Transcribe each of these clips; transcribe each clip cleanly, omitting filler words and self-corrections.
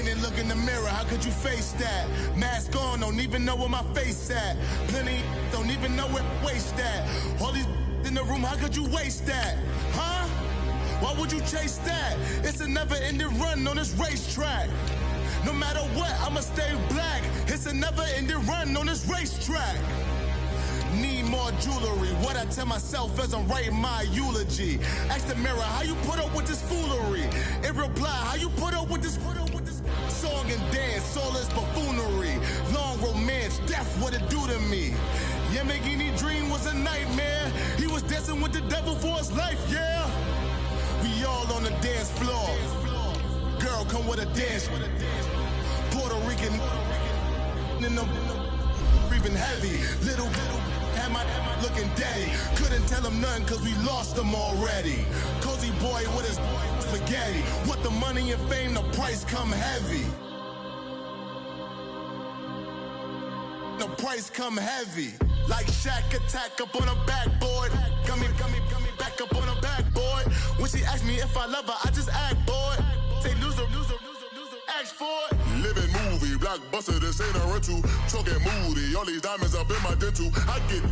and look in the mirror, how could you face that? Mask on, don't even know where my face at. Plenty don't even know where waste at. All these in the room, how could you waste that? Huh? Why would you chase that? It's a never-ending run on this racetrack. No matter what, I'ma stay black. It's a never-ending run on this racetrack. Need more jewelry. What I tell myself as I'm writing my eulogy. Ask the mirror, how you put up with this foolery? It reply, how you put up with this song and dance, soulless buffoonery. Long romance, death, what it do to me? Yamagini dream was a nightmare. He was dancing with the devil for his life, yeah. We all on the dance floor. Girl, come with a dance. Puerto Rican in the breathing heavy. Little had my looking daddy. Couldn't tell him nothing cause we lost him already. Cozy boy with his spaghetti. What the money and fame, the price come heavy. The price come heavy. Like Shaq attack up on a backboard. Got me back up on a backboard. When she asked me if I love her, I just act bored. Say loser, ask for it. Living movie, blockbuster, this ain't a rental. Talking moody, all these diamonds up in my dental. I get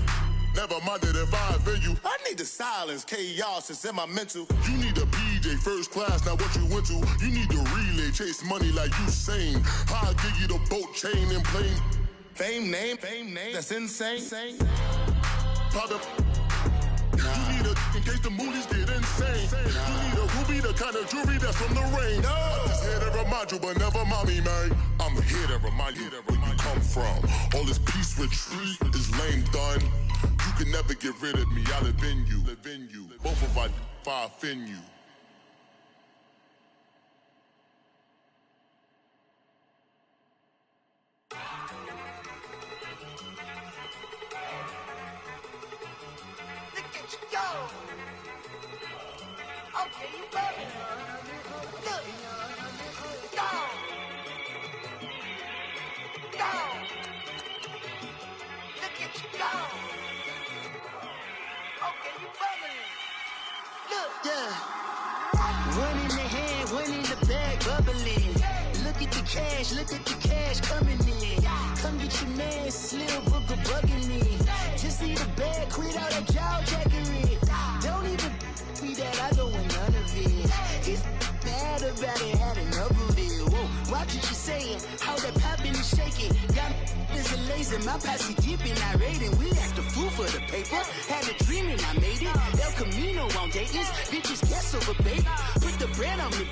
never minded if I offend you. I need the silence, chaos is in my mental. You need a PJ first class, not what you went to. You need the relay, chase money like you sane. How I give you the boat chain and plane. Fame name, that's insane. Father, you need a in case the movies get insane. You need a ruby, the kind of jewelry that's from the rain. No. I'm just here to remind you, but never mommy, man. I'm here to remind you where you come from. All this peace retreat is lame done. You can never get rid of me. I live in you. Both of us, if I offend you. Okay, you better. Look. Go. Look at you go. Okay, you better. Look. Yeah. One in the hand, one in the bag, bubbling. Look at the cash coming in. Come get your man, Slim Booker bugging me. Just need a bag, quit all that jaw jackery. Don't even me that I don't want none of it. He's mad about it, had enough of it. Whoa, watch what you saying, how that poppin' and shaking. Got is a lazy, my posse deep and I raiding. We act a fool for the paper, had a dream and I made it. El Camino on Dayton's, bitches guess over baby. Put the bread on me,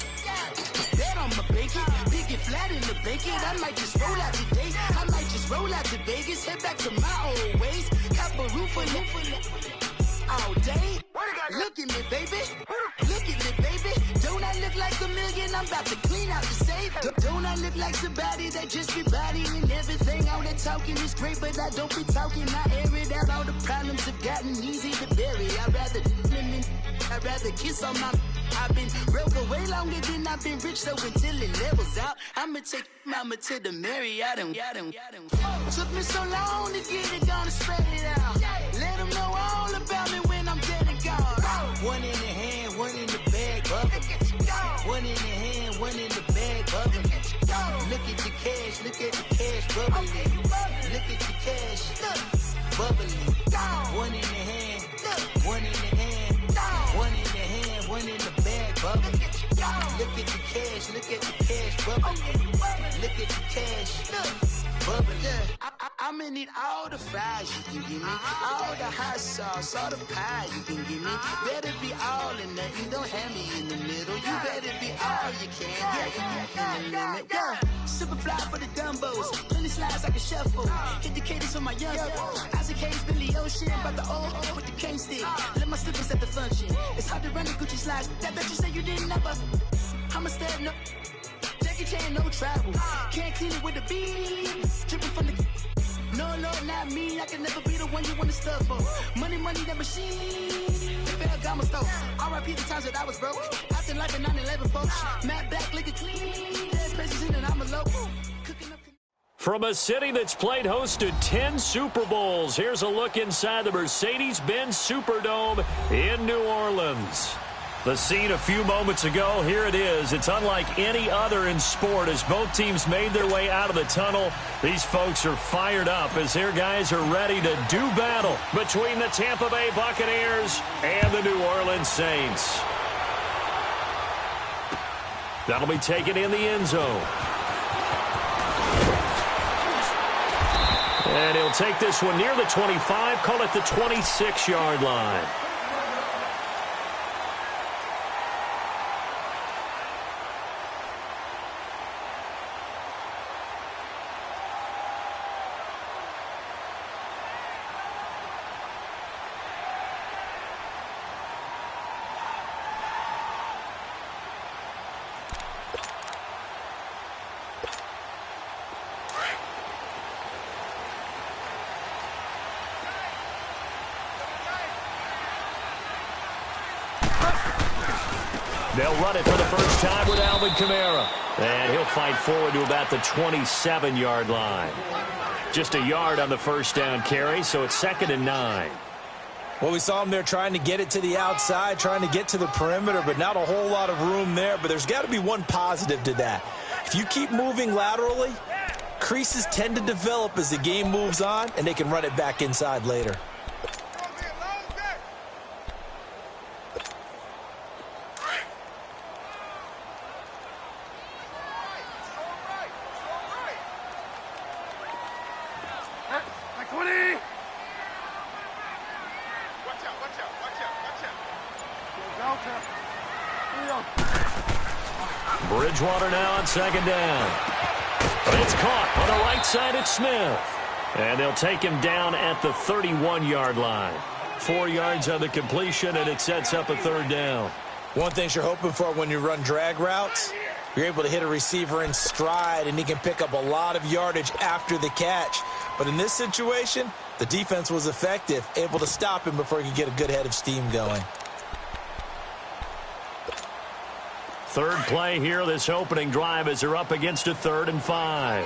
bet on my bacon. Big and flat in the bacon, I might just roll out today. I might just roll out to Vegas, head back to my old ways. Cop a roof for all day. Look at me, baby. Look at me, baby. Don't I look like a million? I'm about to clean out the safe. Don't I look like somebody that just be bodying everything? All that talking is great, but I don't be talking. I air it out. All the problems have gotten easy to bury. I'd rather kiss on my. I've been broke way longer than I've been rich, so until it levels out, I'ma take mama to the Marriott and took me so long to get it, gonna spread it out. Let them know all about me when I'm dead and gone. One in the hand, one in the bag, bubbling. One in the hand, one in the bag, bubbling. Look at the cash, bubbling. Look at the cash, bubbling. One in the hand, one in the hand, one in the hand, one in the bag, bubbling. Look at the cash, bubbling. Look at the cash, bubbling. I'ma need all the fries you can give me, all the hot sauce, all the pie you can give me. Better be all in nothing, don't have me in the middle. You better be all you can, yeah, in the limit. Yeah, super fly for the dumbos, plenty slides like a shuffle. Hit the cadence for my young Isaac Hayes, Billy Ocean, but the old with the cane stick. Let my slippers at the function. It's hard to run the Gucci slides. That you say you didn't never. I'ma step no. Jackie Chan, no travel. Can't clean it with the beat. Dripping from the. No, Lord, not me. I can never be the one you want to stuff for. Money, that machine. Got my stove. R.I.P. the times that I was broke. Acting like a 9/11 folks. Matte black, liquor clean. Dead places in and I'm a local. From a city that's played host to 10 Super Bowls, here's a look inside the Mercedes-Benz Superdome in New Orleans. The scene a few moments ago, here it is. It's unlike any other in sport as both teams made their way out of the tunnel. These folks are fired up as their guys are ready to do battle between the Tampa Bay Buccaneers and the New Orleans Saints. That'll be taken in the end zone. And he'll take this one near the 25, call it the 26-yard line. They'll run it for the first time with Alvin Kamara. And he'll fight forward to about the 27-yard line. Just a yard on the first down carry, so it's 2nd and 9. Well, we saw him there trying to get it to the outside, trying to get to the perimeter, but not a whole lot of room there. But there's got to be one positive to that. If you keep moving laterally, creases tend to develop as the game moves on, and they can run it back inside later. Bridgewater now on 2nd down. It's caught on the right side at Smith. And they'll take him down at the 31-yard line. 4 yards on the completion, and it sets up a 3rd down. One thing you're hoping for when you run drag routes, you're able to hit a receiver in stride, and he can pick up a lot of yardage after the catch. But in this situation, the defense was effective, able to stop him before he could get a good head of steam going. Third play here, this opening drive, as they're up against a 3rd and 5.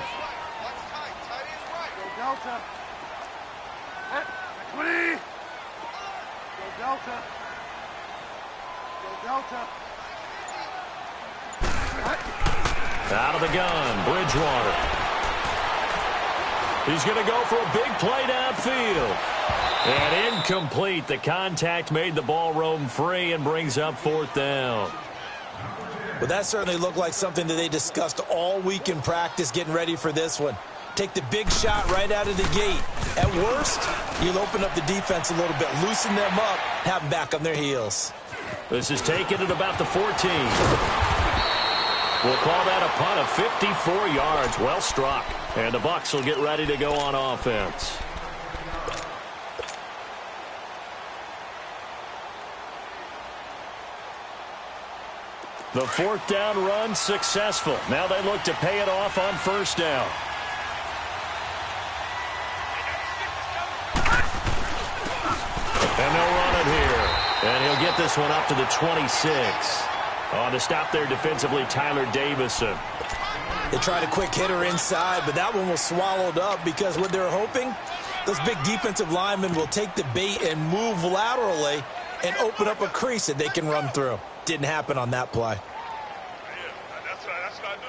Out of the gun, Bridgewater. He's going to go for a big play downfield. And incomplete. The contact made the ball roam free and brings up 4th down. Well, that certainly looked like something that they discussed all week in practice getting ready for this one. Take the big shot right out of the gate. At worst, you'll open up the defense a little bit, loosen them up, have them back on their heels. This is taken at about the 14. We'll call that a punt of 54 yards. Well struck. And the Bucs will get ready to go on offense. The 4th down run successful. Now they look to pay it off on 1st down. And they'll run it here. And he'll get this one up to the 26. On the stop there defensively, Tyler Davison. They tried a quick hitter inside, but that one was swallowed up because what they're hoping, those big defensive linemen will take the bait and move laterally and open up a crease that they can run through. Didn't happen on that play. That's what I do.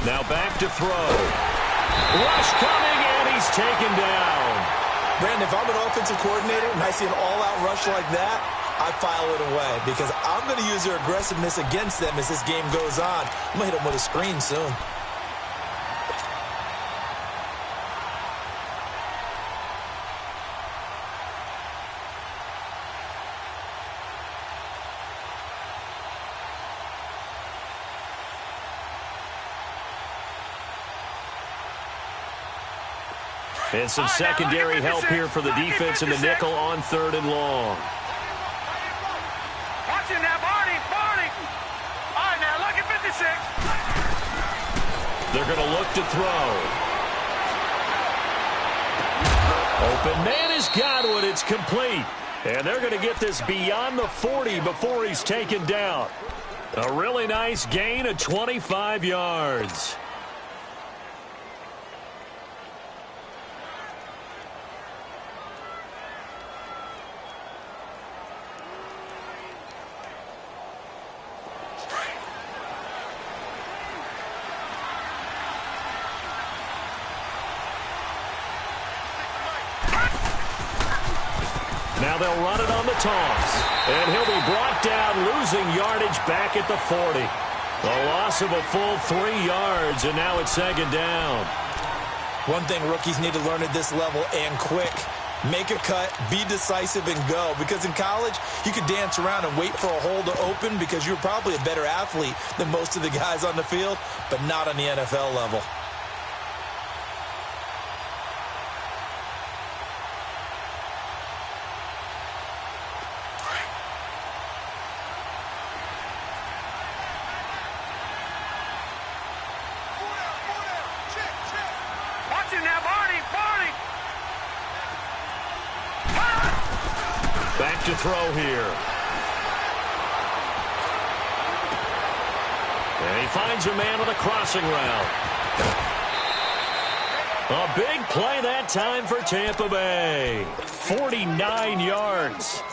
Now back to throw. Rush coming, and he's taken down. Brandon, if I'm an offensive coordinator and I see an all-out rush like that, I file it away because I'm going to use their aggressiveness against them as this game goes on. I'm going to hit them with a screen soon. And some secondary help here for the defense in the nickel on 3rd and long. Watch it now, Barney. All right, now, look at 56. They're going to look to throw. Open man has got it. It's complete. And they're going to get this beyond the 40 before he's taken down. A really nice gain of 25 yards. Now they'll run it on the toss. And he'll be brought down, losing yardage back at the 40. A loss of a full 3 yards, and now it's second down. One thing rookies need to learn at this level, and quick, make a cut, be decisive, and go. Because in college, you could dance around and wait for a hole to open because you're probably a better athlete than most of the guys on the field, but not on the NFL level. Back to throw here. And he finds a man with a crossing route. A big play that time for Tampa Bay. 49 yards.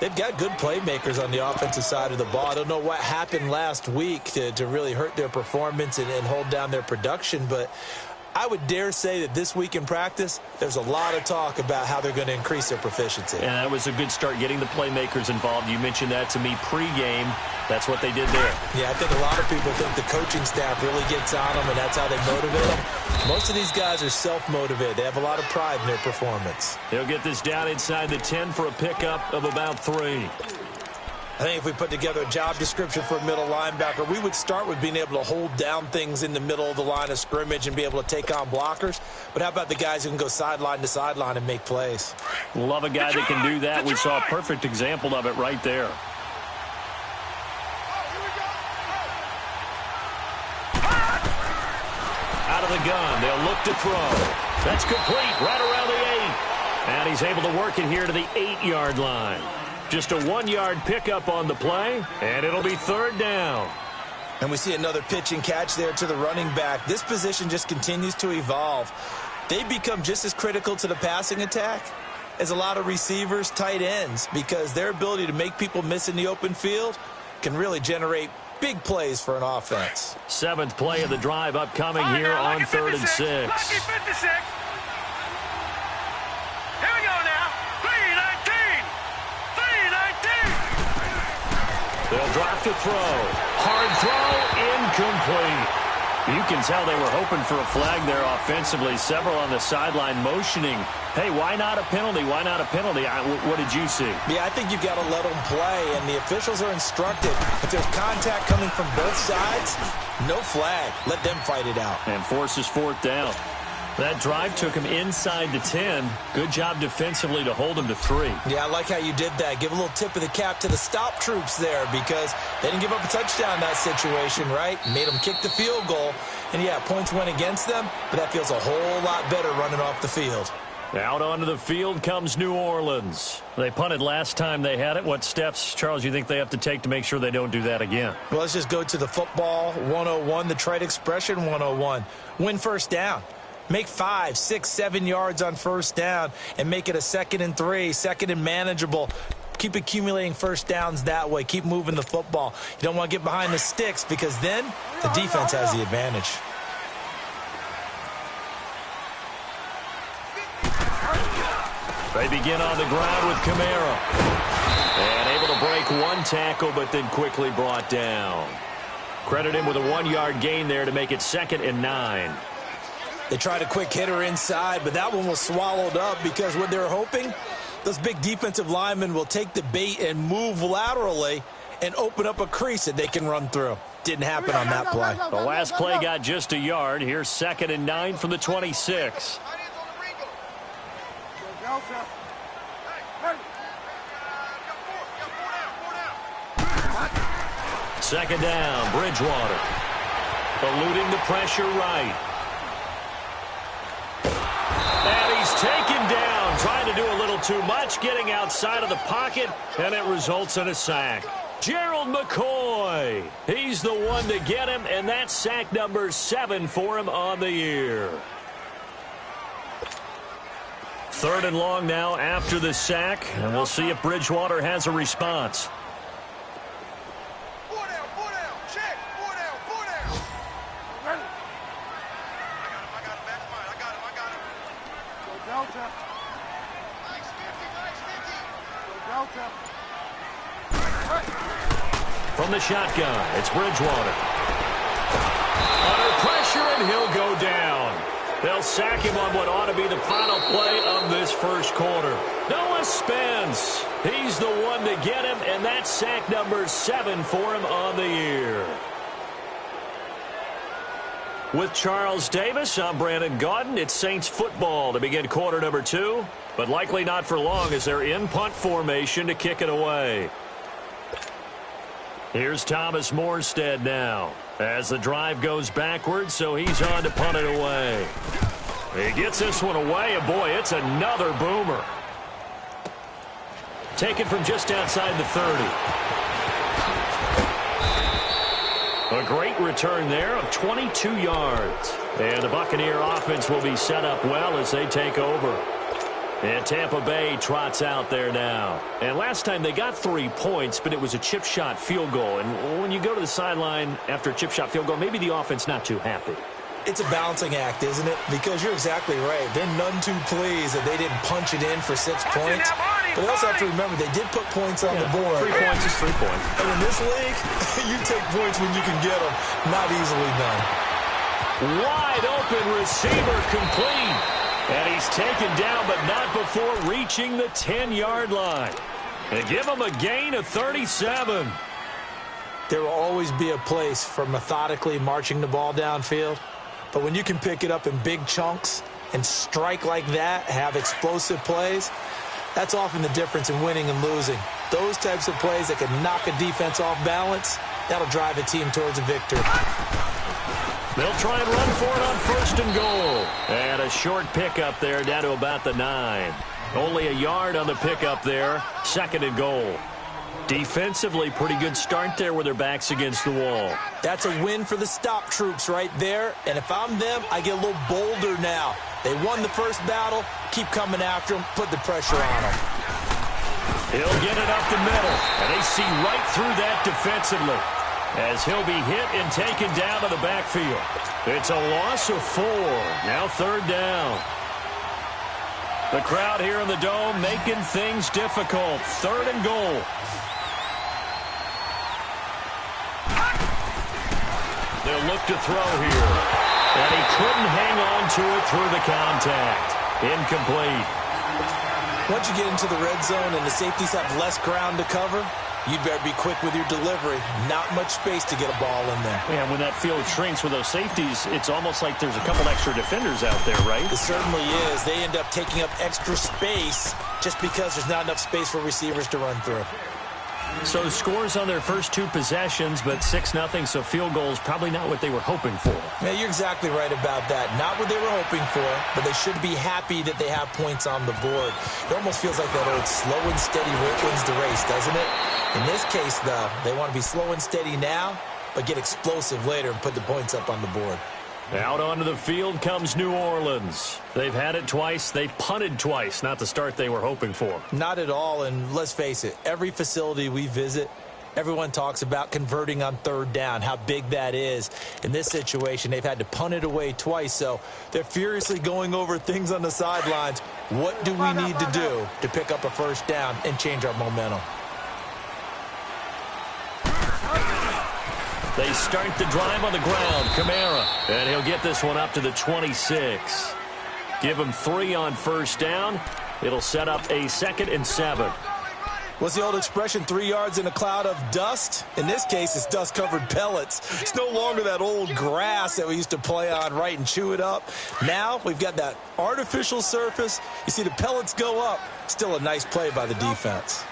They've got good playmakers on the offensive side of the ball. I don't know what happened last week to really hurt their performance and hold down their production, but I would dare say that this week in practice, there's a lot of talk about how they're going to increase their proficiency. And that was a good start, getting the playmakers involved. You mentioned that to me pregame. That's what they did there. Yeah, I think a lot of people think the coaching staff really gets on them, and that's how they motivate them. Most of these guys are self-motivated. They have a lot of pride in their performance. They'll get this down inside the 10 for a pickup of about 3. I think if we put together a job description for a middle linebacker, we would start with being able to hold down things in the middle of the line of scrimmage and be able to take on blockers. But how about the guys who can go sideline to sideline and make plays? Love a guy that can do that. We saw a perfect example of it right there. Out of the gun, they'll look to throw. That's complete, right around the 8. And he's able to work it here to the 8-yard line. Just a 1-yard pickup on the play, and it'll be third down. And we see another pitch and catch there to the running back. This position just continues to evolve. They become just as critical to the passing attack as a lot of receivers, tight ends, because their ability to make people miss in the open field can really generate big plays for an offense. 7th play of the drive upcoming here on 3rd and 6. Lucky 56. Here we go now. 3-19. 3-19. They'll drop to throw. Hard throw, incomplete. You can tell they were hoping for a flag there offensively. Several on the sideline motioning, hey, why not a penalty? Why not a penalty? What did you see? Yeah, I think you've got to let them play, and the officials are instructed. If there's contact coming from both sides, no flag. Let them fight it out. And forces 4th down. That drive took him inside the 10. Good job defensively to hold him to 3. Yeah, I like how you did that. Give a little tip of the cap to the stop troops there because they didn't give up a touchdown in that situation, right? Made them kick the field goal. And, yeah, points went against them, but that feels a whole lot better running off the field. Out onto the field comes New Orleans. They punted last time they had it. What steps, Charles, you think they have to take to make sure they don't do that again? Well, let's just go to the football 101, the trite expression 101. Win first down. Make 5, 6, 7 yards on first down and make it a 2nd and 3, 2nd and manageable. Keep accumulating first downs that way. Keep moving the football. You don't want to get behind the sticks because then the defense has the advantage. They begin on the ground with Kamara. And able to break one tackle, but then quickly brought down. Credit him with a 1-yard gain there to make it 2nd and 9. They tried a quick hitter inside, but that one was swallowed up because what they're hoping, those big defensive linemen will take the bait and move laterally and open up a crease that they can run through. Didn't happen on that play. The last play got just a yard. Here's 2nd and 9 from the 26. Second down, Bridgewater. Eluding the pressure right. And he's taken down, trying to to do a little too much, getting outside of the pocket, and it results in a sack. Gerald McCoy, he's the one to get him, and that's sack number 7 for him on the year. 3rd and long now after the sack, and we'll see if Bridgewater has a response. From the shotgun, it's Bridgewater. Under pressure, and he'll go down. They'll sack him on what ought to be the final play of this first quarter. Noah Spence, he's the one to get him, and that's sack number 7 for him on the year. With Charles Davis, I'm Brandon Gaudin. It's Saints football to begin quarter number 2, but likely not for long as they're in punt formation to kick it away. Here's Thomas Morstead now as the drive goes backwards, so he's on to punt it away. He gets this one away, and boy, it's another boomer. Taken from just outside the 30. A great return there of 22 yards. And the Buccaneer offense will be set up well as they take over. And Tampa Bay trots out there now. And last time they got 3 points, but it was a chip shot field goal. And when you go to the sideline after a chip shot field goal, maybe the offense not too happy. It's a balancing act, isn't it? Because you're exactly right. They're none too pleased that they didn't punch it in for 6 points. But they also have to remember they did put points on the board. 3 points is 3 points. And in this league, you take points when you can get them. Not easily done. Wide open receiver complete. And he's taken down, but not before reaching the 10-yard line. They give him a gain of 37. There will always be a place for methodically marching the ball downfield. But when you can pick it up in big chunks and strike like that, have explosive plays, that's often the difference in winning and losing. Those types of plays that can knock a defense off balance, that'll drive a team towards a victory. They'll try and run for it on 1st and goal. And a short pickup there down to about the 9. Only a yard on the pickup there. 2nd and goal. Defensively, pretty good start there with their backs against the wall. That's a win for the stop troops right there. And if I'm them, I get a little bolder now. They won the first battle. Keep coming after them. Put the pressure on them. He'll get it up the middle. And they see right through that defensively as he'll be hit and taken down to the backfield. It's a loss of 4. Now 3rd down. The crowd here in the Dome making things difficult. 3rd and goal. They'll look to throw here. And he couldn't hang on to it through the contact. Incomplete. Once you get into the red zone and the safeties have less ground to cover, you'd better be quick with your delivery. Not much space to get a ball in there. Yeah, when that field shrinks with those safeties, it's almost like there's a couple extra defenders out there, right? It certainly is. They end up taking up extra space just because there's not enough space for receivers to run through. So scores on their first 2 possessions, but 6-0, so field goals probably not what they were hoping for. Yeah, you're exactly right about that. Not what they were hoping for, but they should be happy that they have points on the board. It almost feels like that old slow and steady wins the race, doesn't it? In this case, though, they want to be slow and steady now, but get explosive later and put the points up on the board. Out onto the field comes New Orleans. They've had it twice. They've punted twice. Not the start they were hoping for. Not at all, and let's face it, every facility we visit, everyone talks about converting on 3rd down, how big that is. In this situation, they've had to punt it away twice, so they're furiously going over things on the sidelines. What do we need to do to pick up a 1st down and change our momentum? They start the drive on the ground. Kamara. And he'll get this one up to the 26. Give him 3 on 1st down. It'll set up a 2nd and 7. What's the old expression, 3 yards in a cloud of dust? In this case, it's dust-covered pellets. It's no longer that old grass that we used to play on, right, and chew it up. Now we've got that artificial surface. You see the pellets go up. Still a nice play by the defense.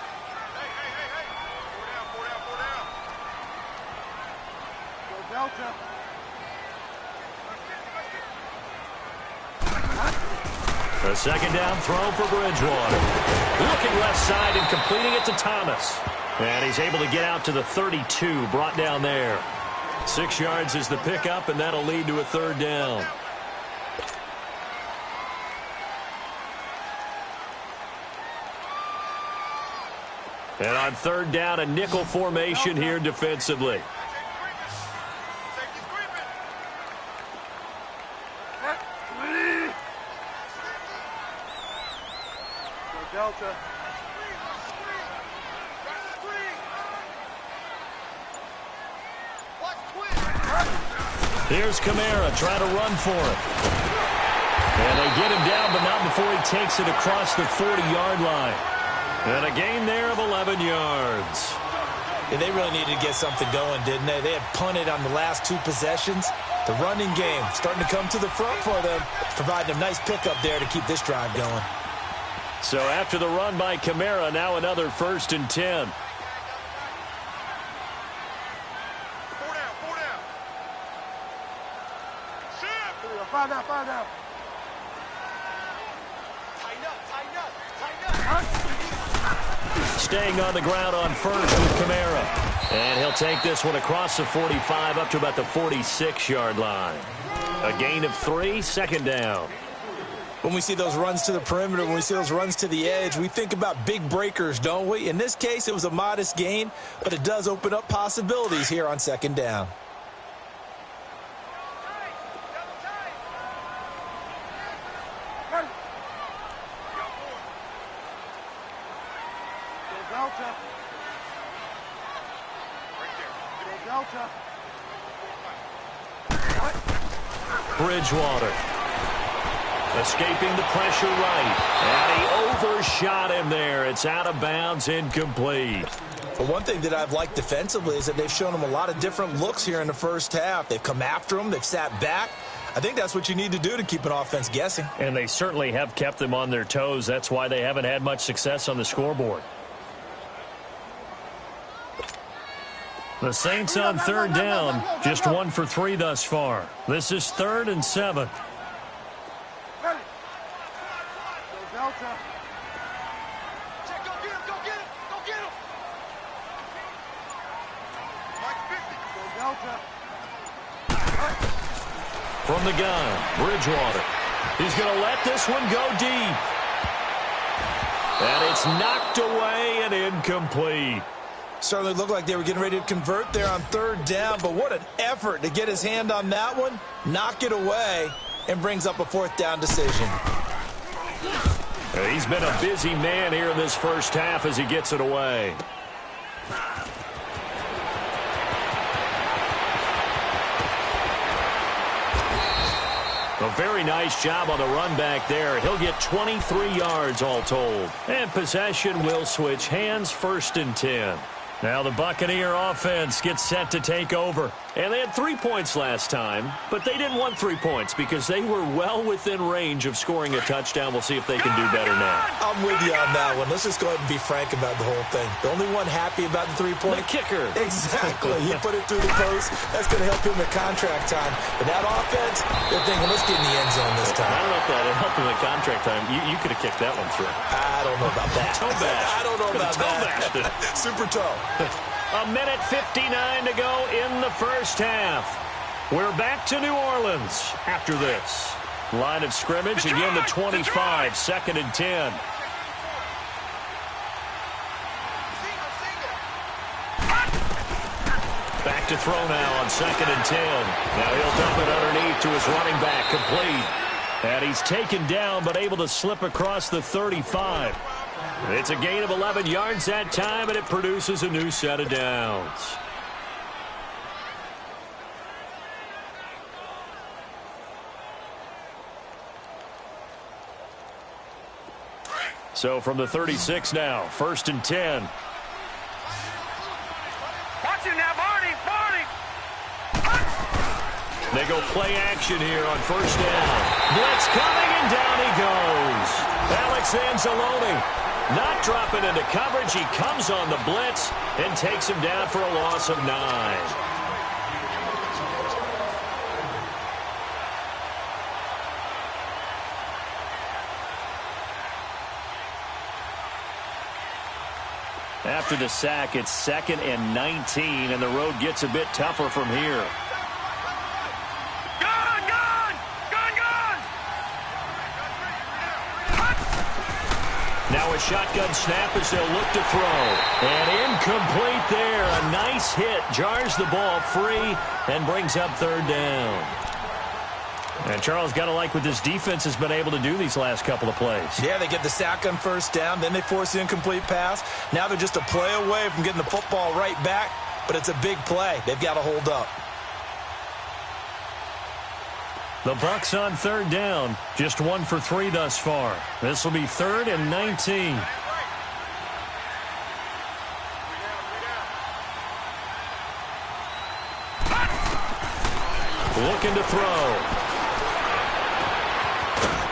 A second down throw for Bridgewater. Looking left side and completing it to Thomas. And he's able to get out to the 32, brought down there. 6 yards is the pickup, and that'll lead to a third down. And on third down, a nickel formation here defensively. Delta. Here's Kamara trying to run for it. And they get him down, but not before he takes it across the 40-yard line. And a gain there of 11 yards. Yeah, they really needed to get something going, didn't they? They had punted on the last 2 possessions. The running game starting to come to the front for them, providing a nice pickup there to keep this drive going. So after the run by Kamara, now another 1st and 10. 4 down, 4 down. 5 down, 5 down. Tighten up. Staying on the ground on first with Kamara. And he'll take this one across the 45 up to about the 46-yard line. A gain of 3, second down. When we see those runs to the perimeter, when we see those runs to the edge, we think about big breakers, don't we? In this case, it was a modest gain, but it does open up possibilities here on second down. Bridgewater. Escaping the pressure right. And he overshot him there. It's out of bounds, incomplete. But one thing that I've liked defensively is that they've shown him a lot of different looks here in the first half. They've come after him. They've sat back. I think that's what you need to do to keep an offense guessing. And they certainly have kept them on their toes. That's why they haven't had much success on the scoreboard. The Saints on third down, just 1 for 3 thus far. This is 3rd and 7. Delta. Check, go get him. Mike 50. Go Delta. From the gun, Bridgewater. He's going to let this one go deep. And it's knocked away and incomplete. Certainly looked like they were getting ready to convert there on third down, but what an effort to get his hand on that one, knock it away, and brings up a 4th down decision. He's been a busy man here in this first half as he gets it away. A very nice job on the run back there. He'll get 23 yards all told. And possession will switch hands, 1st and 10. Now the Buccaneer offense gets set to take over. And they had 3 points last time, but they didn't want 3 points because they were well within range of scoring a touchdown. We'll see if they can do better now. I'm with you on that one. Let's just go ahead and be frank about the whole thing. The only one happy about the 3-point. The kicker. Exactly. He put it through the post. That's going to help him at contract time. But that offense, they're thinking, let's get in the end zone this time. I don't know if that helped him at contract time. You could have kicked that one through. I don't know about that. Toe bash. I don't know about that. Super toe. A minute 59 to go in the first half. We're back to New Orleans after this. Line of scrimmage, again the 25, 2nd and 10. Back to throw now on 2nd and 10. Now he'll dump it underneath to his running back, complete. And he's taken down but able to slip across the 35. It's a gain of 11 yards that time, and it produces a new set of downs. So from the 36 now, 1st and 10. Watch him now, Barney. They go play action here on 1st down. Blitz coming, and down he goes. Alex Anzalone not dropping into coverage. He comes on the blitz and takes him down for a loss of 9. after the sack. It's 2nd and 19, and the road gets a bit tougher from here. Now a shotgun snap as they'll look to throw. And incomplete there. A nice hit. Jars the ball free and brings up 3rd down. And Charles, got to like what this defense has been able to do these last couple of plays. Yeah, they get the sack on 1st down. Then they force the incomplete pass. Now they're just a play away from getting the football right back. But it's a big play. They've got to hold up. The Bucs on 3rd down. Just 1 for 3 thus far. This will be 3rd and 19. Looking to throw.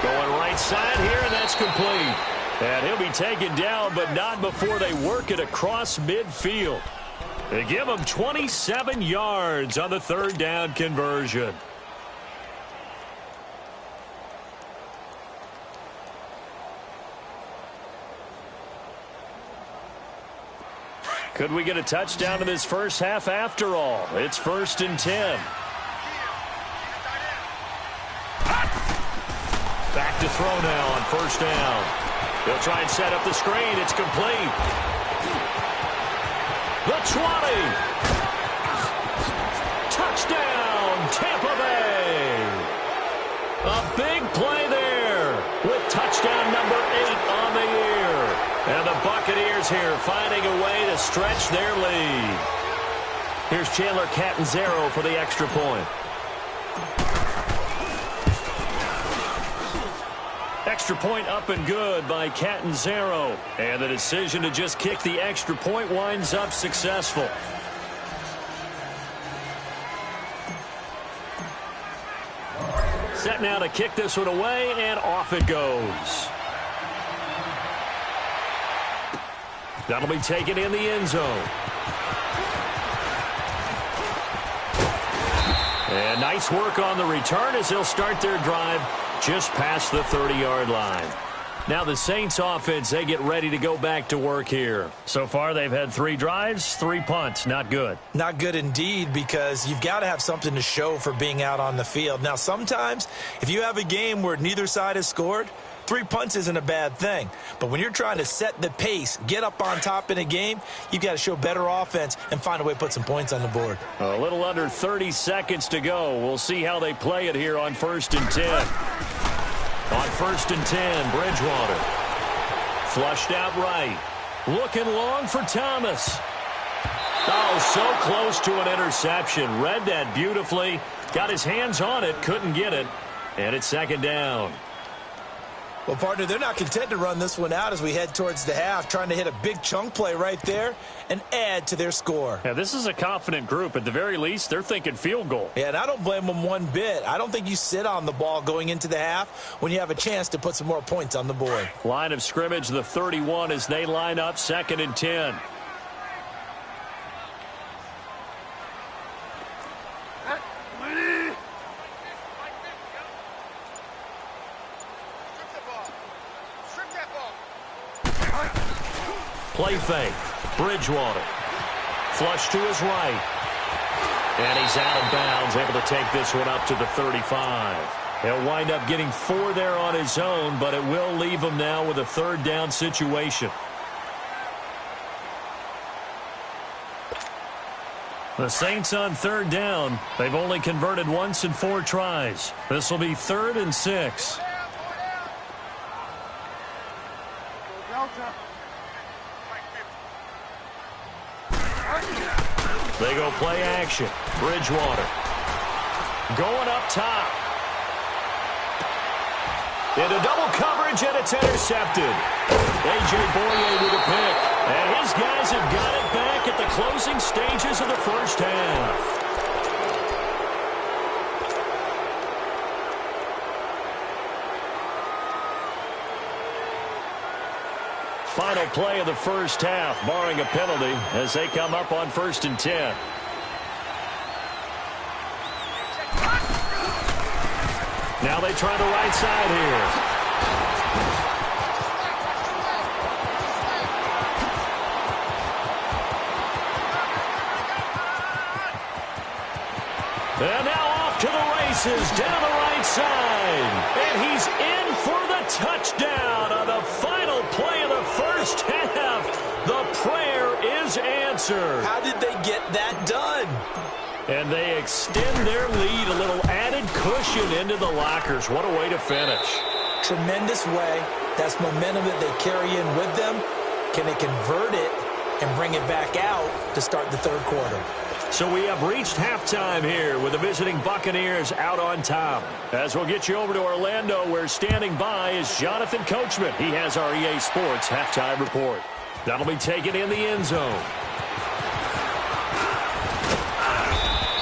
Going right side here, and that's complete. And he'll be taken down, but not before they work it across midfield. They give him 27 yards on the 3rd down conversion. Could we get a touchdown in this first half after all? It's 1st and 10. Back to throw now on 1st down. He'll try and set up the screen. It's complete. The 20. Touchdown, Tampa Bay. A big play there with touchdown number 8 on the year. And the Buccaneers here finding a way to stretch their lead. Here's Chandler Catanzaro for the extra point. Extra point up and good by Catanzaro. And the decision to just kick the extra point winds up successful. Set now to kick this one away, and off it goes. That'll be taken in the end zone. And nice work on the return as they'll start their drive just past the 30-yard line. Now the Saints offense, they get ready to go back to work here. So far they've had 3 drives, 3 punts. Not good. Not good indeed, because you've got to have something to show for being out on the field. Now sometimes if you have a game where neither side has scored, 3 punts isn't a bad thing. But when you're trying to set the pace, get up on top in a game, you've got to show better offense and find a way to put some points on the board. A little under 30 seconds to go. We'll see how they play it here on 1st and 10. On 1st and 10, Bridgewater. Flushed out right. Looking long for Thomas. Oh, so close to an interception. Read that beautifully. Got his hands on it, couldn't get it. And it's 2nd down. Well, partner, they're not content to run this one out as we head towards the half, trying to hit a big chunk play right there and add to their score. Yeah, this is a confident group. At the very least, they're thinking field goal. Yeah, and I don't blame them one bit. I don't think you sit on the ball going into the half when you have a chance to put some more points on the board. Line of scrimmage, the 31, as they line up 2nd and 10. Play fake. Bridgewater. Flush to his right. And he's out of bounds, able to take this one up to the 35. He'll wind up getting 4 there on his own, but it will leave him now with a 3rd down situation. The Saints on 3rd down. They've only converted once in 4 tries. This will be 3rd and 6. They go play action. Bridgewater. Going up top. Into double coverage, and it's intercepted. A.J. Boye with a pick. And his guys have got it back at the closing stages of the first half. Final play of the first half, barring a penalty, as they come up on 1st and 10. Now they try the right side here. And now off to the races down the right side. And he's in for the touchdown on the final play of the first half. The prayer is answered. How did they get that done? And they extend their lead, a little added cushion into the lockers. What a way to finish. Tremendous way. That's momentum that they carry in with them. Can they convert it and bring it back out to start the third quarter? So we have reached halftime here with the visiting Buccaneers out on top. As we'll get you over to Orlando, where standing by is Jonathan Coachman. He has our EA Sports halftime report. That'll be taken in the end zone.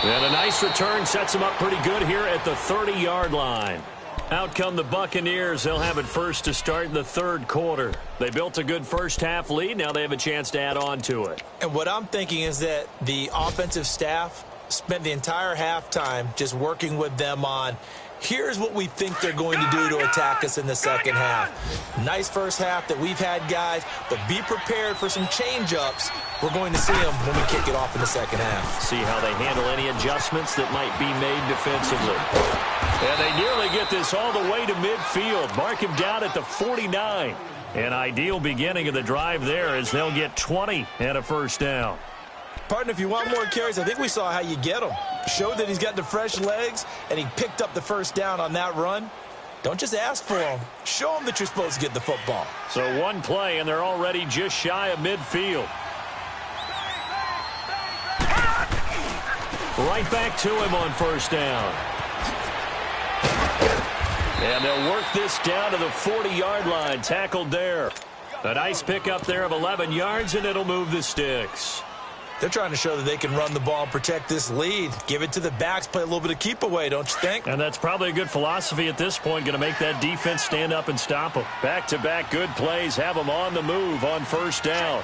And a nice return sets him up pretty good here at the 30-yard line. Out come the Buccaneers. They'll have it first to start in the third quarter. They built a good first-half lead. Now they have a chance to add on to it. And what I'm thinking is that the offensive staff spent the entire halftime just working with them on, here's what we think they're going to do to attack us in the second half. Nice first half that we've had, guys, but be prepared for some change-ups. We're going to see them when we kick it off in the second half. See how they handle any adjustments that might be made defensively. And they nearly get this all the way to midfield. Mark him down at the 49. An ideal beginning of the drive there as they'll get 20 and a first down. Partner, if you want more carries, I think we saw how you get them. Showed that he's got the fresh legs, and he picked up the first down on that run. Don't just ask for them. Show them that you're supposed to get the football. So one play, and they're already just shy of midfield. Right back to him on first down. And they'll work this down to the 40-yard line. Tackled there. A nice pickup there of 11 yards, and it'll move the sticks. They're trying to show that they can run the ball and protect this lead. Give it to the backs, play a little bit of keep away, don't you think? And that's probably a good philosophy at this point, going to make that defense stand up and stop them. Back-to-back good plays have them on the move on first down.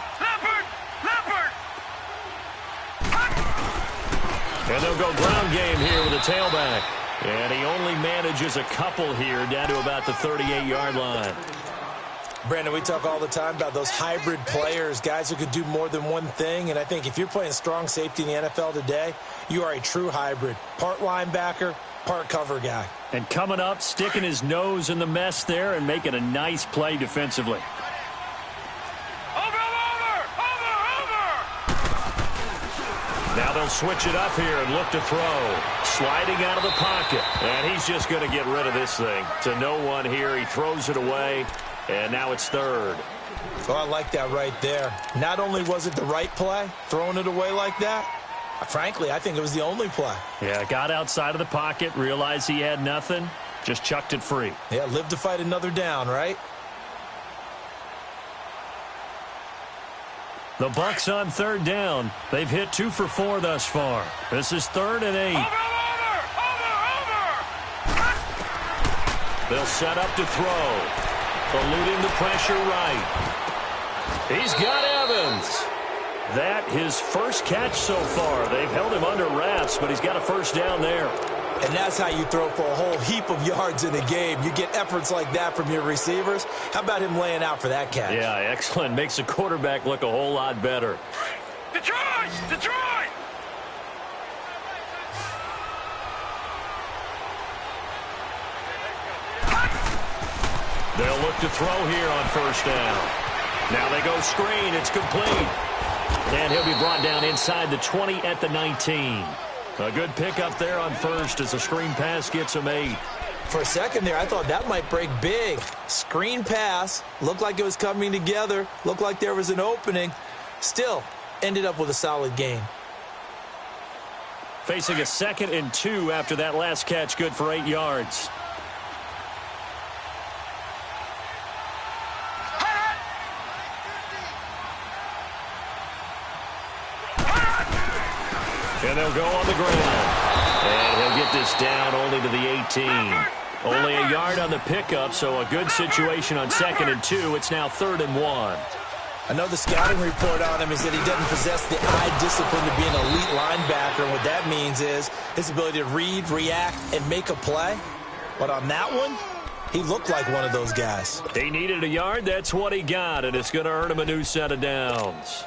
And they'll go ground game here with a tailback. And he only manages a couple here down to about the 38-yard line. Brandon, we talk all the time about those hybrid players, guys who could do more than one thing. And I think if you're playing strong safety in the NFL today, you are a true hybrid. Part linebacker, part cover guy. And coming up, sticking his nose in the mess there and making a nice play defensively. Now they'll switch it up here and look to throw. Sliding out of the pocket. And he's just going to get rid of this thing. To no one here. He throws it away. And now it's third. Oh, I like that right there. Not only was it the right play, throwing it away like that, frankly, I think it was the only play. Yeah, got outside of the pocket, realized he had nothing, just chucked it free. Yeah, live to fight another down, right? The Bucs on third down. They've hit 2 for 4 thus far. This is 3rd and 8. They'll set up to throw. Eluding the pressure right. He's got Evans. That his first catch so far. They've held him under wraps, but he's got a first down there. And that's how you throw for a whole heap of yards in a game. You get efforts like that from your receivers. How about him laying out for that catch? Yeah, excellent. Makes the quarterback look a whole lot better. Detroit! Detroit! They'll look to throw here on first down. Now they go screen. It's complete. And he'll be brought down inside the 20 at the 19. A good pickup there on first as the screen pass gets him 8. For a second there, I thought that might break big. Screen pass. Looked like it was coming together. Looked like there was an opening. Still, ended up with a solid gain. Facing a 2nd and 2 after that last catch, good for 8 yards. And they'll go on the ground. And he'll get this down only to the 18. Only a yard on the pickup, so a good situation on 2nd and 2. It's now 3rd and 1. I know the scouting report on him is that he doesn't possess the eye discipline to be an elite linebacker. And what that means is his ability to read, react, and make a play. But on that one, he looked like one of those guys. He needed a yard. That's what he got, and it's going to earn him a new set of downs.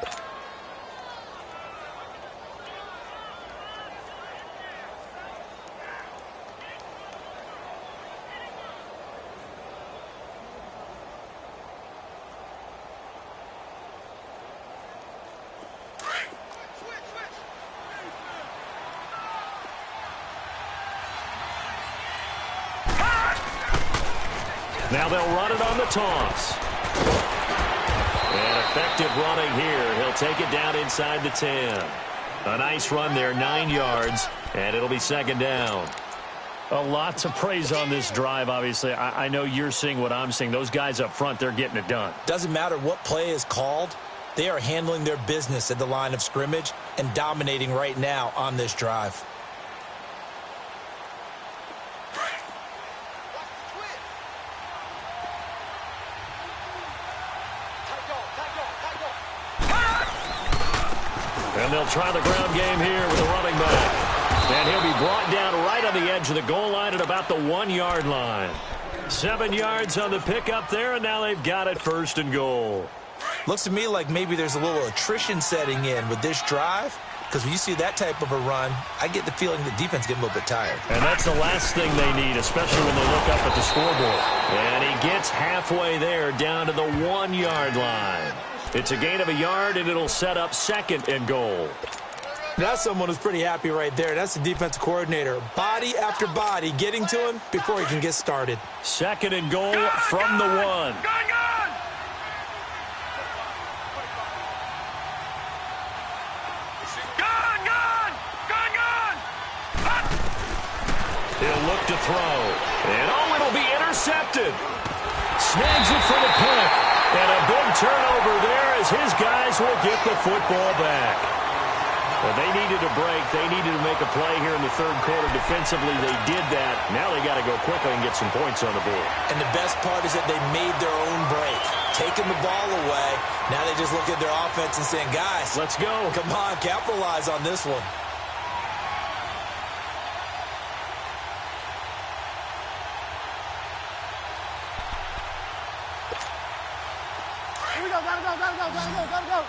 Now they'll run it on the toss. And effective running here. He'll take it down inside the 10. A nice run there, 9 yards, and it'll be second down. A lot to praise on this drive, obviously. I know you're seeing what I'm seeing. Those guys up front, they're getting it done. Doesn't matter what play is called. They are handling their business at the line of scrimmage and dominating right now on this drive. And they'll try the ground game here with a running back. And he'll be brought down right on the edge of the goal line at about the 1-yard line. 7 yards on the pickup there, and now they've got it first and goal. Looks to me like maybe there's a little attrition setting in with this drive, because when you see that type of a run, I get the feeling the defense getting a little bit tired. And that's the last thing they need, especially when they look up at the scoreboard. And he gets halfway there down to the 1-yard line. It's a gain of a yard, and it'll set up second and goal. That's someone who's pretty happy right there. That's the defensive coordinator. Body after body getting to him before he can get started. Second and goal from the 1. He'll look to throw. And, oh, it'll be intercepted. Snags it for the pick. And a big turnover there as his guys will get the football back. Well, they needed a break. They needed to make a play here in the third quarter. Defensively, they did that. Now they got to go quickly and get some points on the board. And the best part is that they made their own break. Taking the ball away. Now they just look at their offense and saying, guys, let's go. Come on, capitalize on this one. Gotta go.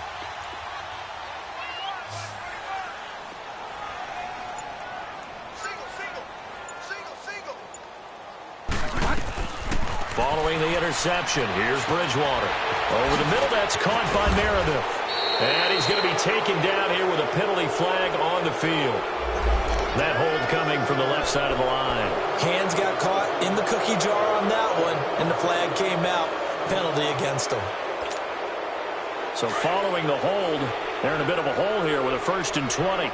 Following the interception, here's Bridgewater. Over the middle, that's caught by Meredith. And he's going to be taken down here with a penalty flag on the field. That hold coming from the left side of the line. Hands got caught in the cookie jar on that one, and the flag came out. Penalty against him. So following the hold, they're in a bit of a hole here with a 1st and 20.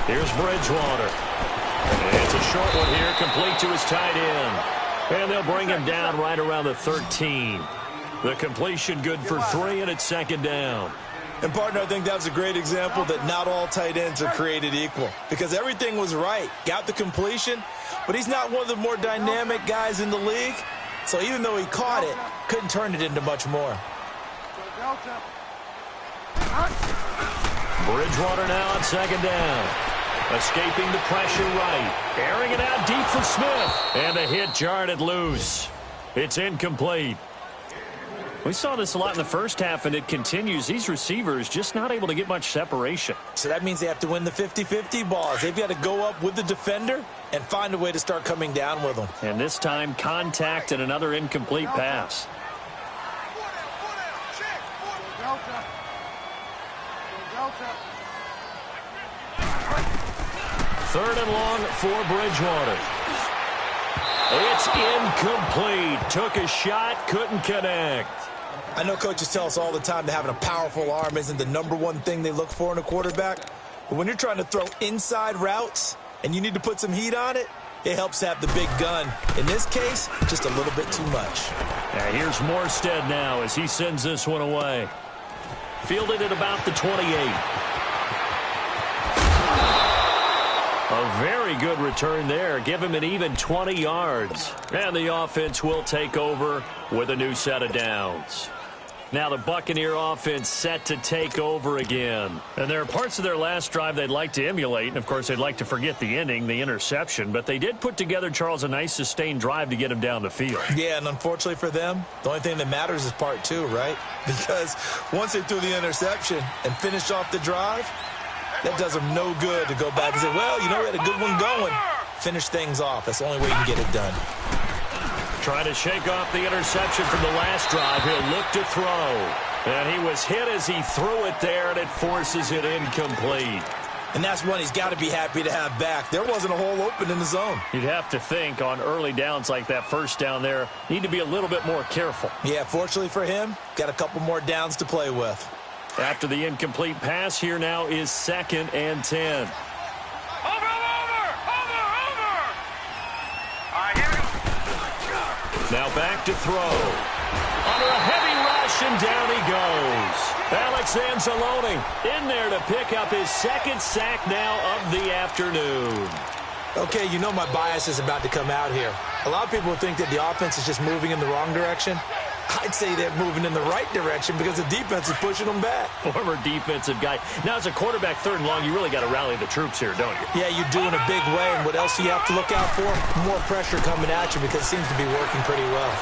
Here's Bridgewater. And it's a short one here, complete to his tight end. And they'll bring him down right around the 13. The completion good for 3, and it's second down. And, partner, I think that was a great example that not all tight ends are created equal. Because everything was right. Got the completion, but he's not one of the more dynamic guys in the league. So even though he caught it, couldn't turn it into much more. Bridgewater now on second down. Escaping the pressure right. Airing it out deep for Smith. And the hit jarred it loose. It's incomplete. We saw this a lot in the first half, and it continues. These receivers just not able to get much separation. So that means they have to win the 50-50 balls. They've got to go up with the defender and find a way to start coming down with them. And this time, contact and another incomplete pass. Third and long for Bridgewater. It's incomplete. Took a shot, couldn't connect. I know coaches tell us all the time that having a powerful arm isn't the #1 thing they look for in a quarterback. But when you're trying to throw inside routes and you need to put some heat on it, it helps to have the big gun. In this case, just a little bit too much. Now here's Morstead now as he sends this one away. Fielded at about the 28. A very good return there. Give him an even 20 yards. And the offense will take over with a new set of downs. Now the Buccaneer offense set to take over again. And there are parts of their last drive they'd like to emulate. And, of course, they'd like to forget the ending, the interception. But they did put together, Charles, a nice sustained drive to get him down the field. Yeah, and unfortunately for them, the only thing that matters is part 2, right? Because once they threw the interception and finished off the drive, that does them no good to go back and say, well, you know, we had a good one going. Finish things off. That's the only way you can get it done. Trying to shake off the interception from the last drive. He'll look to throw. And he was hit as he threw it there, and it forces it incomplete. And that's one he's got to be happy to have back. There wasn't a hole open in the zone. You'd have to think on early downs like that first down there, need to be a little bit more careful. Yeah, fortunately for him, got a couple more downs to play with. After the incomplete pass, here now is 2nd and 10. Over! All right, here we go. Now back to throw. Under a heavy rush, and down he goes. Alex Anzalone in there to pick up his 2nd sack now of the afternoon. Okay, you know my bias is about to come out here. A lot of people think that the offense is just moving in the wrong direction. I'd say they're moving in the right direction because the defense is pushing them back. Former defensive guy. Now, as a quarterback 3rd and long, you really got to rally the troops here, don't you? Yeah, you do in a big way. And what else do you have to look out for? More pressure coming at you because it seems to be working pretty well.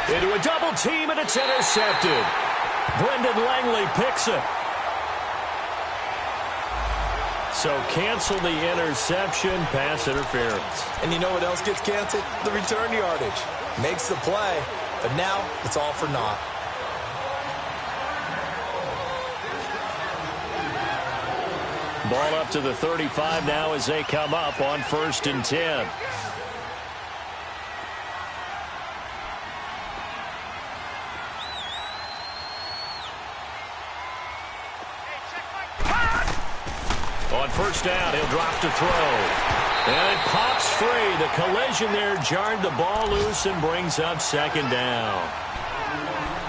Into a double team, and it's intercepted. Brendan Langley picks it. So cancel the interception, pass interference. And you know what else gets canceled? The return yardage. Makes the play, but now it's all for naught. Ball up to the 35 now as they come up on 1st and 10. On 1st down, he'll drop to throw. And it pops free. The collision there jarred the ball loose and brings up 2nd down.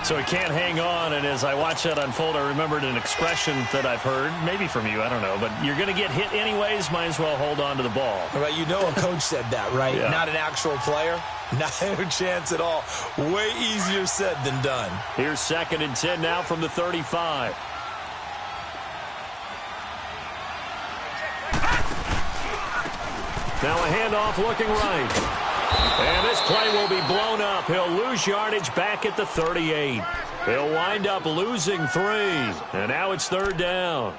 So he can't hang on, and as I watch that unfold, I remembered an expression that I've heard, maybe from you, I don't know, but you're going to get hit anyways, might as well hold on to the ball. Right, you know a coach said that, right? Yeah. Not an actual player. Not a chance at all. Way easier said than done. Here's 2nd and 10 now from the 35. Now a handoff looking right. And this play will be blown up. He'll lose yardage back at the 38. He'll wind up losing 3. And now it's 3rd down.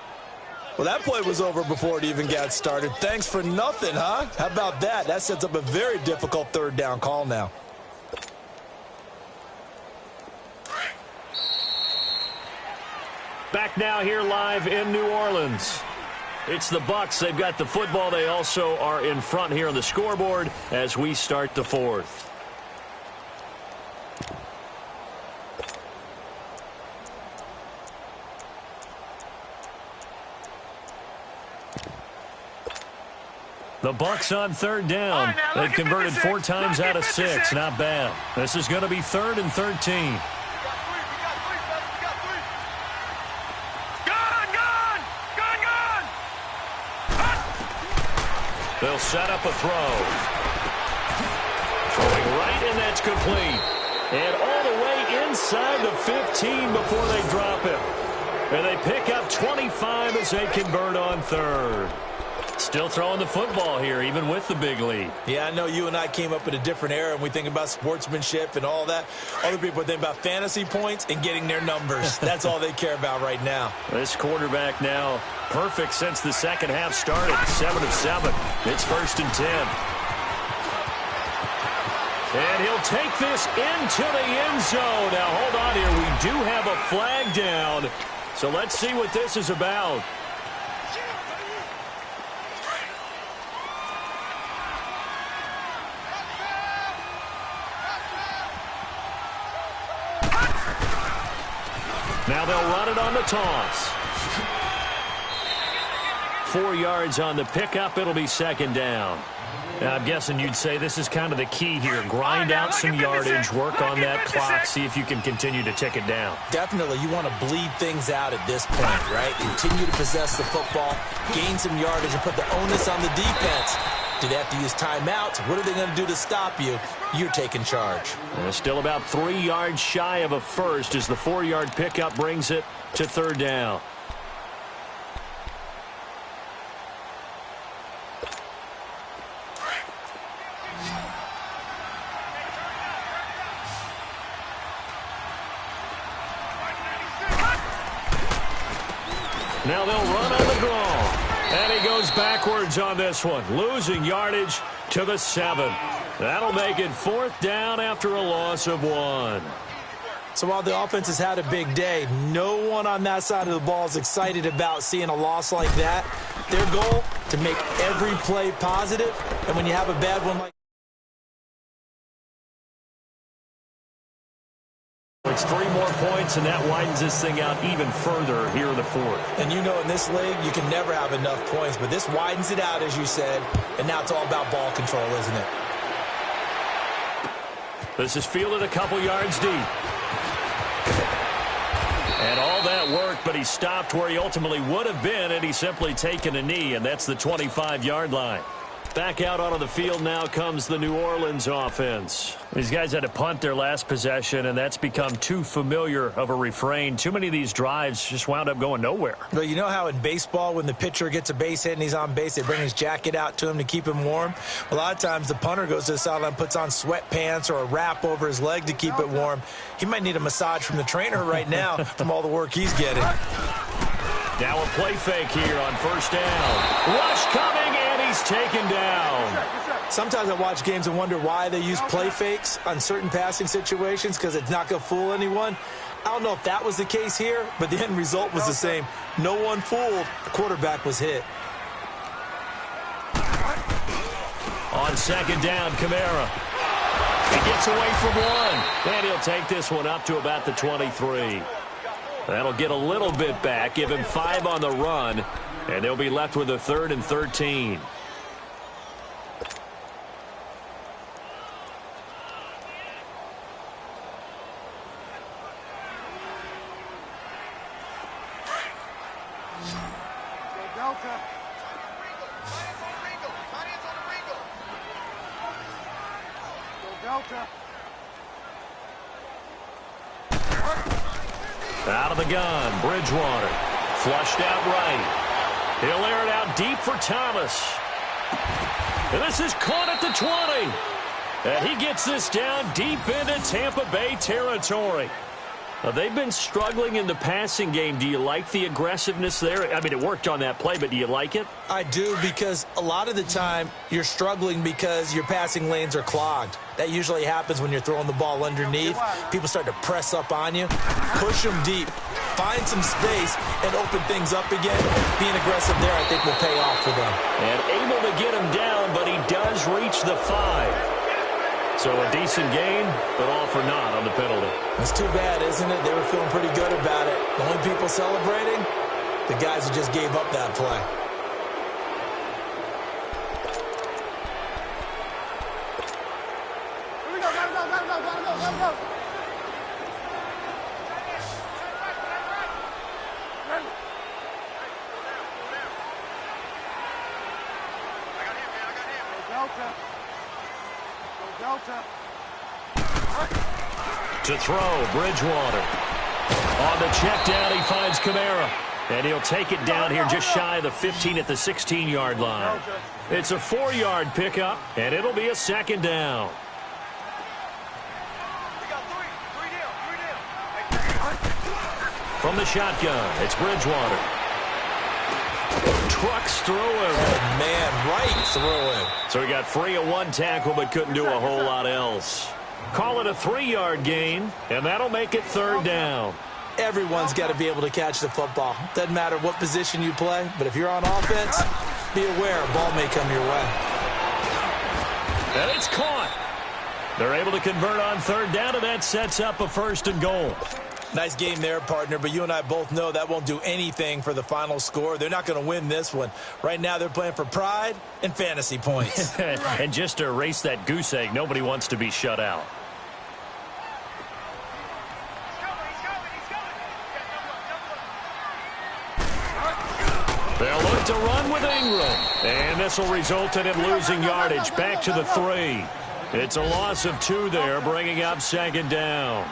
Well, that play was over before it even got started. Thanks for nothing, huh? How about that? That sets up a very difficult 3rd down call now. Back now here live in New Orleans. It's the Bucs. They've got the football. They also are in front here on the scoreboard as we start the 4th. The Bucs on 3rd down. They've converted 4 times out of 6. Not bad. This is going to be 3rd and 13. They'll set up a throw. Throwing right, and that's complete. And all the way inside the 15 before they drop him. And they pick up 25 as they convert on 3rd. Still throwing the football here, even with the big lead. Yeah, I know you and I came up in a different era, and we think about sportsmanship and all that. Other people think about fantasy points and getting their numbers. That's all they care about right now. This quarterback now perfect since the 2nd half started. 7 of 7. It's 1st and 10. And he'll take this into the end zone. Now, hold on here. We do have a flag down. So let's see what this is about. Now they'll run it on the toss. 4 yards on the pickup. It'll be 2nd down. Now, I'm guessing you'd say this is kind of the key here. Grind out some yardage, work on that clock, see if you can continue to tick it down. Definitely. You want to bleed things out at this point, right? Continue to possess the football, gain some yardage, and put the onus on the defense. Do they have to use timeouts? What are they going to do to stop you? You're taking charge. And still about 3 yards shy of a first as the 4-yard pickup brings it to 3rd down. Now they'll run on the draw. And he goes backwards on this one, losing yardage to the 7. That'll make it 4th down after a loss of 1. So while the offense has had a big day, no one on that side of the ball is excited about seeing a loss like that. Their goal, to make every play positive, and when you have a bad one like it's 3 more points, and that widens this thing out even further here in the fourth. And you know, in this league, you can never have enough points, but this widens it out, as you said, and now it's all about ball control, isn't it? This is fielded a couple yards deep. And all that work, but he stopped where he ultimately would have been, and he's simply taken a knee, and that's the 25-yard line. Back out onto the field now comes the New Orleans offense. These guys had to punt their last possession, and that's become too familiar of a refrain. Too many of these drives just wound up going nowhere. But you know how in baseball, when the pitcher gets a base hit and he's on base, they bring his jacket out to him to keep him warm? A lot of times the punter goes to the sideline, puts on sweatpants or a wrap over his leg to keep it warm. He might need a massage from the trainer right now from all the work he's getting. Now a play fake here on first down. Rush coming, and he's taken down. Sometimes I watch games and wonder why they use play fakes on certain passing situations, because it's not going to fool anyone. I don't know if that was the case here, but the end result was the same. No one fooled. The quarterback was hit. On second down, Kamara. He gets away from one, and he'll take this one up to about the 23. That'll get a little bit back, give him 5 on the run, and they'll be left with a 3rd and 13. Out of the gun, Bridgewater. Flushed out right. He'll air it out deep for Thomas. And this is caught at the 20. And he gets this down deep into Tampa Bay territory. Now, they've been struggling in the passing game. Do you like the aggressiveness there? I mean, it worked on that play, but do you like it? I do, because a lot of the time you're struggling because your passing lanes are clogged. That usually happens when you're throwing the ball underneath. People start to press up on you. Push them deep. Find some space and open things up again. Being aggressive there, I think, will pay off for them. And able to get him down, but he does reach the 5. So a decent game, but all for naught on the penalty. That's too bad, isn't it? They were feeling pretty good about it. The only people celebrating, the guys who just gave up that play. Here we go, go. Ready. I got him. Delta. To throw, Bridgewater. On the check down, he finds Kamara. And he'll take it down here just shy of the 15 at the 16-yard line. It's a 4-yard pickup, and it'll be a second down. We got three down. From the shotgun, it's Bridgewater. Trucks through him. Oh, man, right through him. So he got free of 1 tackle, but couldn't do a whole lot else. Call it a 3-yard gain, and that'll make it 3rd down. Everyone's got to be able to catch the football. Doesn't matter what position you play, but if you're on offense, be aware a ball may come your way. And it's caught. They're able to convert on 3rd down, and that sets up a 1st and goal. Nice game there, partner, but you and I both know that won't do anything for the final score. They're not going to win this one. Right now, they're playing for pride and fantasy points. And just to erase that goose egg, nobody wants to be shut out. They'll look to run with Ingram. And this will result in him losing yardage back to the 3. It's a loss of 2 there, bringing up 2nd down.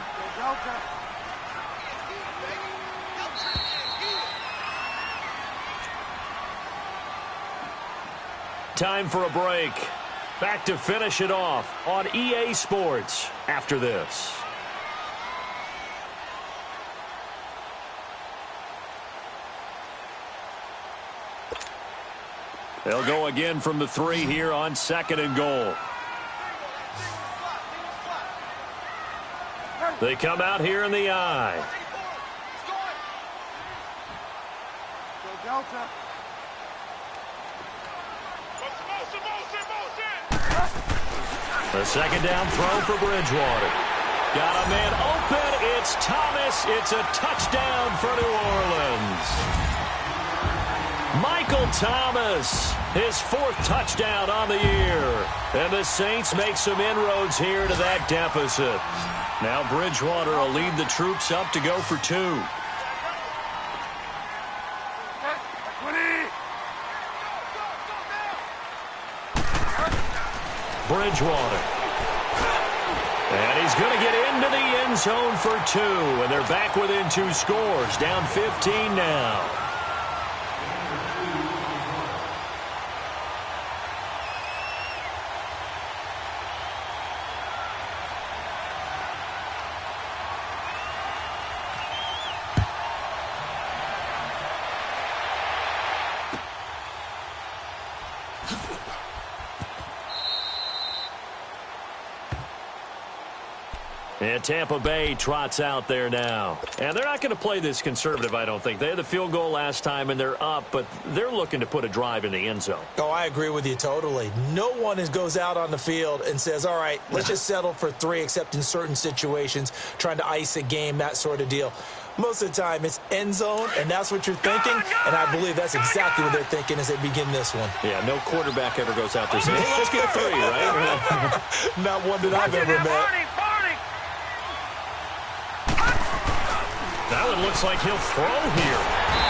Time for a break. Back to finish it off on EA Sports after this. They'll go again from the 3 here on 2nd and goal. Ready. They come out here in the I. Delta. The second down throw for Bridgewater. Got a man open. It's Thomas. It's a touchdown for New Orleans. Michael Thomas, his 4th touchdown on the year. And the Saints make some inroads here to that deficit. Now Bridgewater will lead the troops up to go for 2. Bridgewater. And he's going to get into the end zone for 2. And they're back within 2 scores. Down 15 now. And Tampa Bay trots out there now. And they're not going to play this conservative, I don't think. They had the field goal last time, and they're up, but they're looking to put a drive in the end zone. Oh, I agree with you totally. No one goes out on the field and says, all right, let's just settle for 3, except in certain situations, trying to ice a game, that sort of deal. Most of the time, it's end zone, and that's what you're thinking, and I believe that's exactly what they're thinking as they begin this one. Yeah, no quarterback ever goes out there saying, hey, let's get 3, right? Not one that I've ever met. That one looks like he'll throw here.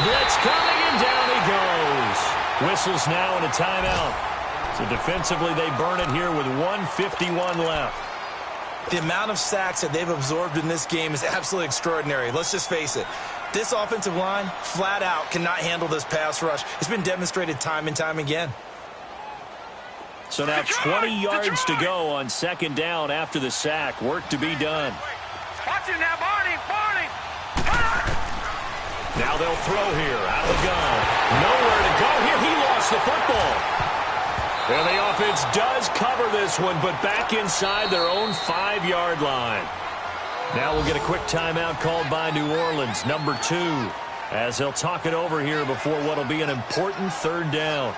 Blitz coming, and down he goes. Whistles now and a timeout. So defensively, they burn it here with 1:51 left. The amount of sacks that they've absorbed in this game is absolutely extraordinary. Let's just face it. This offensive line, flat out, cannot handle this pass rush. It's been demonstrated time and time again. So now 20 yards to go on second down after the sack. Work to be done. Watch it now, Barney. Now they'll throw here out of the gun. Nowhere to go here. He lost the football. And the offense does cover this one, but back inside their own 5-yard line. Now we'll get a quick timeout called by New Orleans, number 2, as they'll talk it over here before what will be an important 3rd down.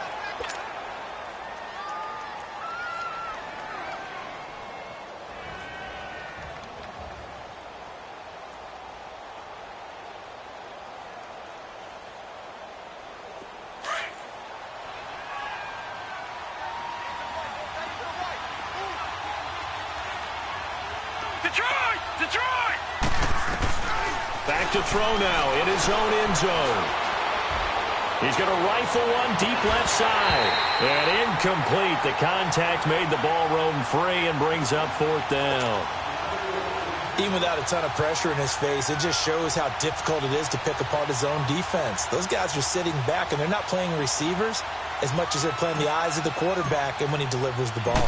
Detroit! Back to throw now in his own end zone. He's going to rifle one deep left side. And incomplete. The contact made the ball roam free and brings up 4th down. Even without a ton of pressure in his face, it just shows how difficult it is to pick apart his own defense. Those guys are sitting back, and they're not playing receivers as much as they're playing the eyes of the quarterback and when he delivers the ball.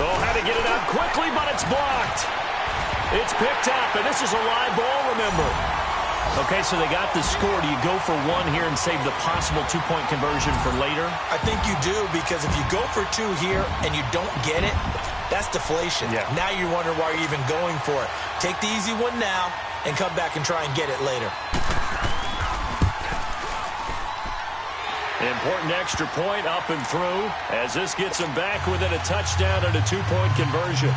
Oh, had to get it out quickly, but it's blocked. It's picked up, and this is a live ball, remember. Okay, so they got the score. Do you go for 1 here and save the possible 2-point conversion for later? I think you do, because if you go for 2 here and you don't get it, that's deflation. Yeah. Now you're wondering why you're even going for it. Take the easy one now and come back and try and get it later. Important extra point up and through as this gets them back within a touchdown and a 2-point conversion.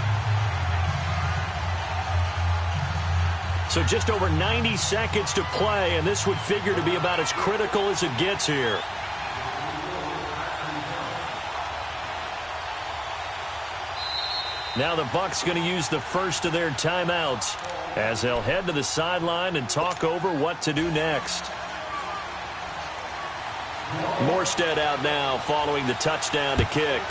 So just over 90 seconds to play, and this would figure to be about as critical as it gets here. Now the Bucs going to use the first of their timeouts as they'll head to the sideline and talk over what to do next. Morstead out now following the touchdown to kick.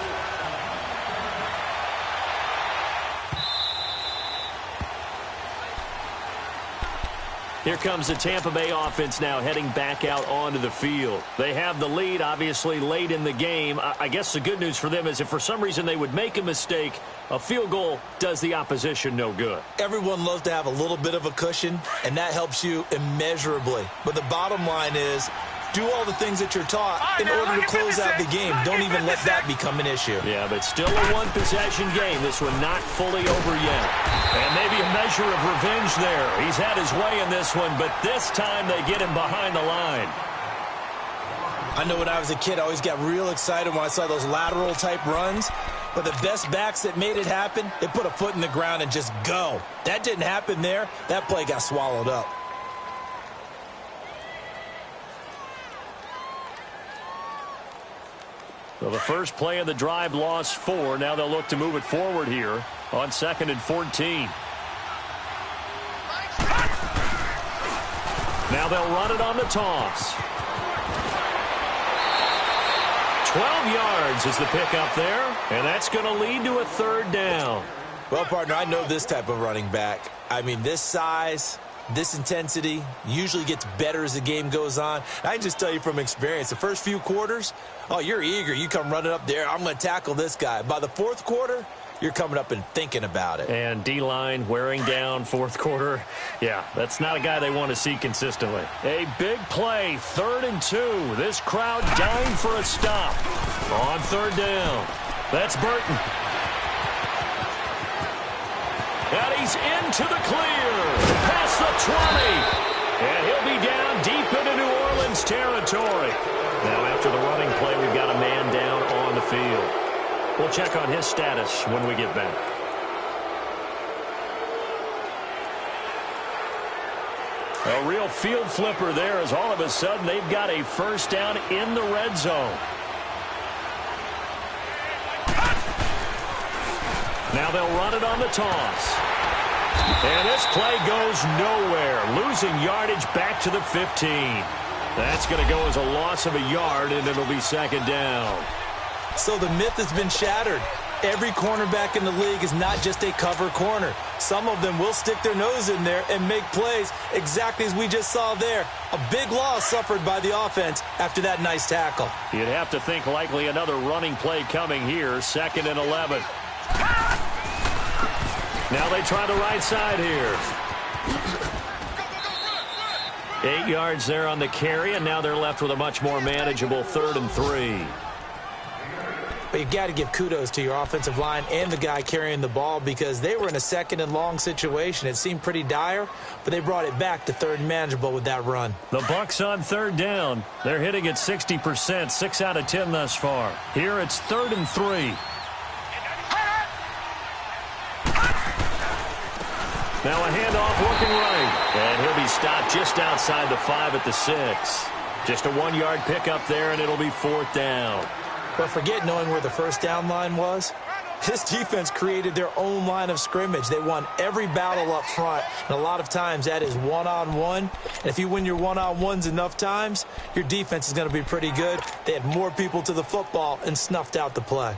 Here comes the Tampa Bay offense now heading back out onto the field. They have the lead, obviously, late in the game. I guess the good news for them is if for some reason they would make a mistake, a field goal does the opposition no good. Everyone loves to have a little bit of a cushion, and that helps you immeasurably. But the bottom line is Do all the things that you're taught in order to close out the game. Don't even let that become an issue. Yeah, but still a one-possession game. This one not fully over yet. And maybe a measure of revenge there. He's had his way in this one, but this time they get him behind the line. I know when I was a kid, I always got real excited when I saw those lateral-type runs. But the best backs that made it happen, they put a foot in the ground and just go. That didn't happen there. That play got swallowed up. So the first play of the drive lost 4. Now they'll look to move it forward here on 2nd and 14. Now they'll run it on the toss. 12 yards is the pickup there, and that's going to lead to a 3rd down. Well, partner, I know this type of running back. I mean, this size, this intensity usually gets better as the game goes on. I can just tell you from experience, the first few quarters, oh, you're eager. You come running up there, I'm going to tackle this guy. By the 4th quarter, you're coming up and thinking about it. And D-line wearing down 4th quarter. Yeah, that's not a guy they want to see consistently. A big play, 3rd and 2. This crowd dying for a stop. On 3rd down. That's Burton. And he's into the clear. Past the 20. And he'll be down deep into New Orleans territory. Now after the running play, we've got a man down on the field. We'll check on his status when we get back. A real field flipper there as all of a sudden they've got a 1st down in the red zone. Now they'll run it on the toss. And this play goes nowhere. Losing yardage back to the 15. That's going to go as a loss of a yard, and it'll be 2nd down. So the myth has been shattered. Every cornerback in the league is not just a cover corner. Some of them will stick their nose in there and make plays exactly as we just saw there. A big loss suffered by the offense after that nice tackle. You'd have to think likely another running play coming here, 2nd and 11. Now they try the right side here. 8 yards there on the carry, and now they're left with a much more manageable 3rd and 3. But you got to give kudos to your offensive line and the guy carrying the ball because they were in a 2nd and long situation. It seemed pretty dire, but they brought it back to 3rd and manageable with that run. The Bucs on 3rd down. They're hitting at 60%, 6 out of 10 thus far. Here it's 3rd and 3. Now a handoff looking right. And he'll be stopped just outside the 5 at the 6. Just a 1-yard pickup there, and it'll be 4th down. But forget knowing where the 1st down line was. This defense created their own line of scrimmage. They won every battle up front, and a lot of times that is one-on-one. And if you win your one-on-ones enough times, your defense is going to be pretty good. They had more people to the football and snuffed out the play.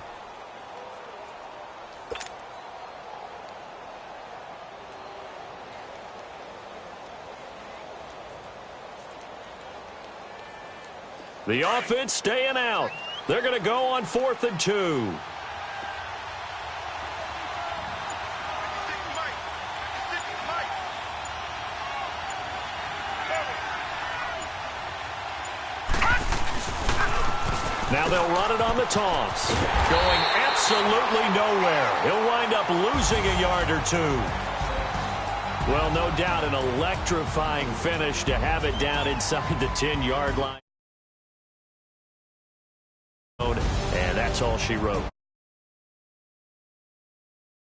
The offense staying out. They're going to go on 4th and 2. Now they'll run it on the toss. Going absolutely nowhere. He'll wind up losing a yard or 2. Well, no doubt an electrifying finish to have it down inside the 10-yard line. And that's all she wrote.